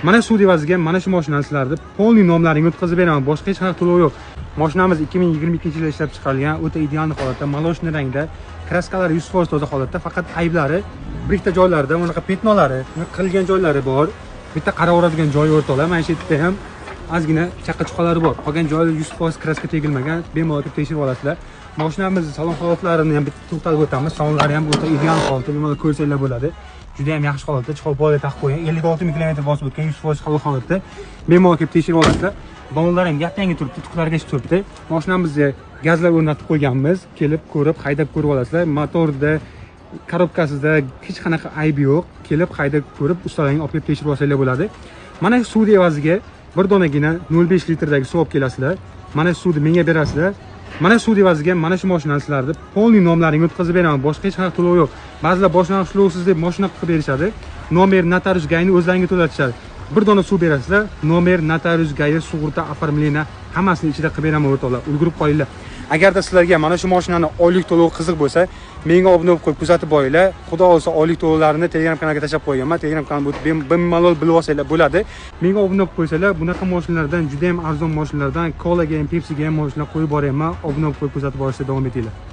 Mana sud evaziga mana shu mashinani sizlarni polniy nomlarini o'tkazib beraman. Boshqa hech qanaqa to'lov yo'q. Mashinamiz 2022-yilda ishlab chiqarilgan, o'ta ideal holatda, molosniy rangda, kraskalari 100% toza holatda, faqat ayblari bir ikkita joylarda bunaqa petnolari, qilgan joylari bor. Bitta qarab o'radigan joyi o'rtoqlar. Mana shu yerda ham ozgina chaqa-chuqalari bor. Qolgan joylar 100% kraska tegilmagan. Bemalol tekshirib olasizlar. Mashinamiz salon holatlarini ham bitta to'xtalib o'tamiz. Salonlari ham o'ta ideal holatda, bemalol ko'rsanglar bo'ladi. Juda ham yaxshi holatda, chiqolib taqib qo'ygan. 56 ming kilometr bosib o'tgan, 100% havo holatda. Bemalol kelib tekshirib olasizlar. Bolalar ham yap-yangi turibdi, tuqlargacha turibdi. Mashinamizga gazlar o'rnatib qo'yganmiz. Kelib ko'rib, haydab ko'rib olasizlar. Motorda, korobkasida hech qanaqa aybi yo'q. Kelib haydab ko'rib, ustalarning olib kelib tekshirib olsanglar bo'ladi. Mana shu sud evaziga bir donagina 0.5 litrdagi suv olib kelasizlar. Mana shu sudni menga berasizlar. Mana sud evaziga mana shu mashinani sizlarni polniy nomlarini o'tkazib beraman. Boshqa hech qanaqa to'lov yo'q. Ba'zilar boshqa ishlovsiz deb mashina qilib berishadi. Nomer notarius gayni o'zlaringa to'latishadi. Bir dona suv berasizlar. Nomer notarius gayi sug'urta оформление hammasini ichida qilib beraman o'rtoqlar. Ulgurib qolinglar. Agarda sizlarga mana shu mashinani oylik to'lov qiziq bo'lsa, menga obuna bo'lib qo'yib kuzatib boringlar. Xudo olsa oylik to'lovlarini Telegram kanalga tashlab qo'yganman. Telegram kanalda bemalol bilib olsanglar bo'ladi. Menga obuna bo'lib qo'ysanglar, bunaqa mashinalardan, juda ham arzon mashinalardan, Colaga ham, Pepsiga ham mashinalar qo'yib boraman. Obuna bo'lib qo'yib kuzatib borishda davom etinglar.